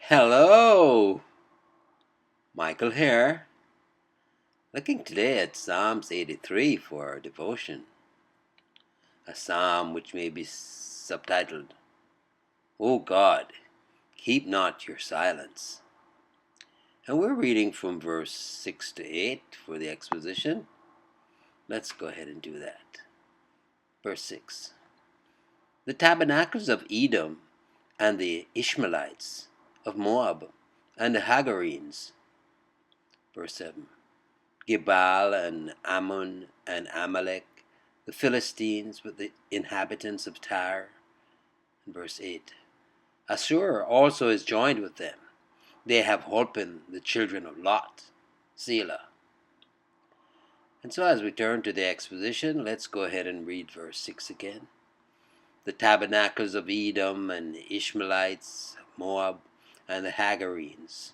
Hello, Michael here. Looking today at Psalms 83 for our devotion, a psalm which may be subtitled, O God, keep not your silence. And we're reading from verse 6 to 8 for the exposition. Let's go ahead and do that. Verse 6. The tabernacles of Edom and the Ishmaelites, of Moab and the Hagarenes. Verse 7. Gebal and Ammon and Amalek, the Philistines with the inhabitants of Tyre. And verse 8. Assur also is joined with them. They have holpen the children of Lot. Selah. And so as we turn to the exposition, let's go ahead and read verse 6 again. The tabernacles of Edom and the Ishmaelites, Moab, and the Hagarenes.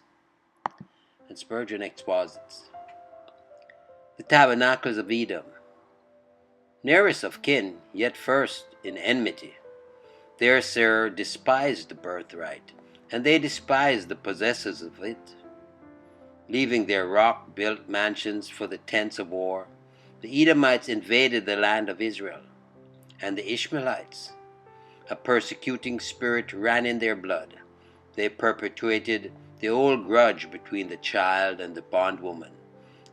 And Spurgeon exposits. The tabernacles of Edom, nearest of kin, yet first in enmity. Their Assur despised the birthright, and they despised the possessors of it. Leaving their rock-built mansions for the tents of war, the Edomites invaded the land of Israel, and the Ishmaelites, a persecuting spirit ran in their blood. They perpetuated the old grudge between the child and the bondwoman,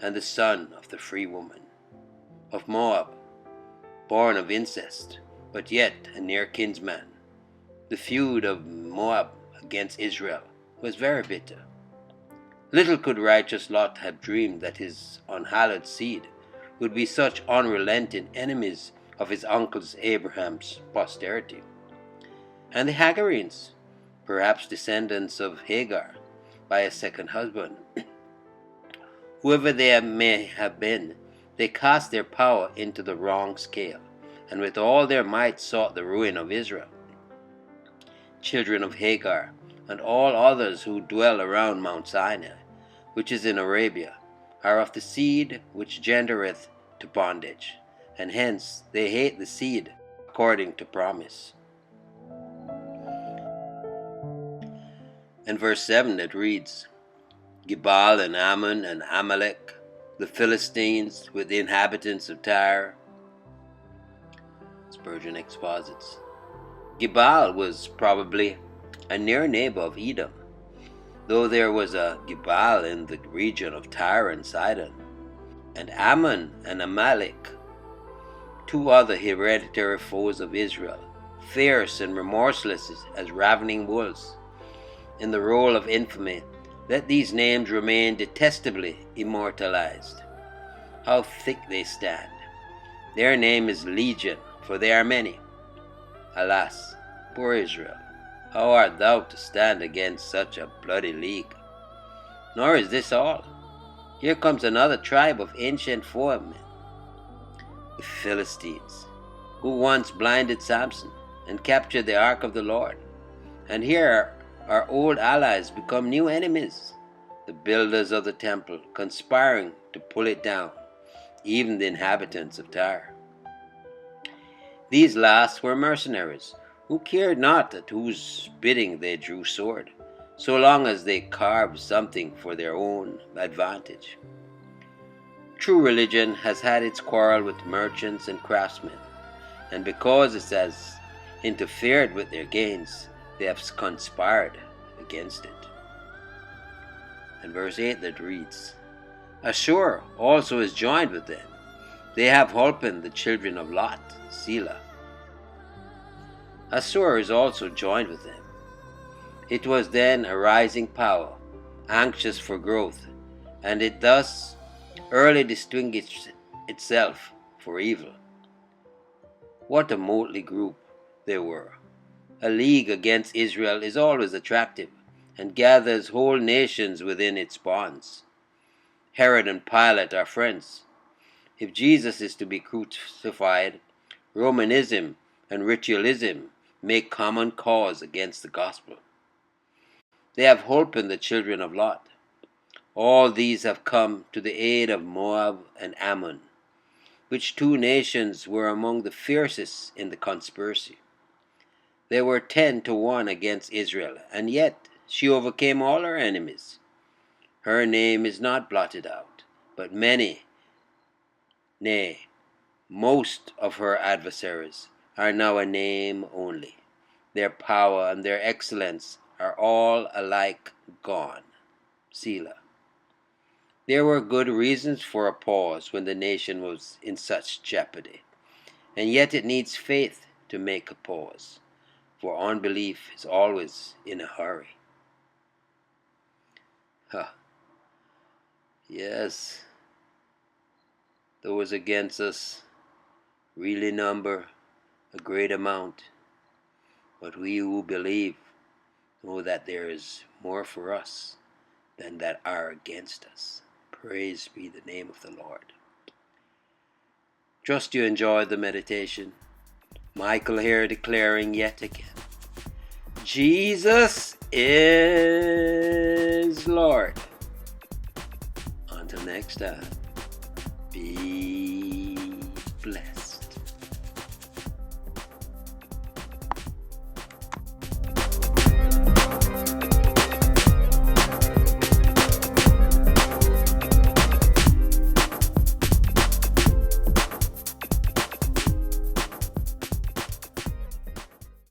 and the son of the free woman. Of Moab, born of incest, but yet a near kinsman. The feud of Moab against Israel was very bitter. Little could righteous Lot have dreamed that his unhallowed seed would be such unrelenting enemies of his uncle Abraham's posterity. And the Hagarenes, perhaps descendants of Hagar by a second husband, whoever they may have been, they cast their power into the wrong scale, and with all their might sought the ruin of Israel. Children of Hagar, and all others who dwell around Mount Sinai, which is in Arabia, are of the seed which gendereth to bondage, and hence they hate the seed according to promise. And verse 7 it reads, Gebal and Ammon and Amalek, the Philistines with the inhabitants of Tyre. Spurgeon exposits. Gebal was probably a near neighbor of Edom, though there was a Gebal in the region of Tyre and Sidon. And Ammon and Amalek, two other hereditary foes of Israel, fierce and remorseless as ravening wolves. In the roll of infamy, let these names remain detestably immortalized. How thick they stand! Their name is Legion, for they are many. Alas, poor Israel, how art thou to stand against such a bloody league? Nor is this all. Here comes another tribe of ancient foemen, the Philistines, who once blinded Samson and captured the ark of the Lord. And here our old allies become new enemies, the builders of the temple conspiring to pull it down, even the inhabitants of Tyre. These last were mercenaries, who cared not at whose bidding they drew sword, so long as they carved something for their own advantage. True religion has had its quarrel with merchants and craftsmen, and because it has interfered with their gains, they have conspired against it. And verse 8 that reads, Assur also is joined with them. They have holpen the children of Lot. Selah. Assur is also joined with them. It was then a rising power, anxious for growth, and it thus early distinguished itself for evil. What a motley group they were! A league against Israel is always attractive, and gathers whole nations within its bonds. Herod and Pilate are friends. If Jesus is to be crucified, Romanism and ritualism make common cause against the gospel. They have holpen the children of Lot. All these have come to the aid of Moab and Ammon, which two nations were among the fiercest in the conspiracy. They were 10 to 1 against Israel, and yet She overcame all her enemies. Her name is not blotted out, but many, nay, most of her adversaries are now a name only. Their power and their excellence are all alike gone. Selah. There were good reasons for a pause when the nation was in such jeopardy, and yet it needs faith to make a pause, for unbelief is always in a hurry. Yes, those against us really number a great amount, but we who believe know that there is more for us than that are against us. Praise be the name of the Lord. Trust you enjoyed the meditation. Michael here declaring yet again, Jesus is Lord. Until next time, be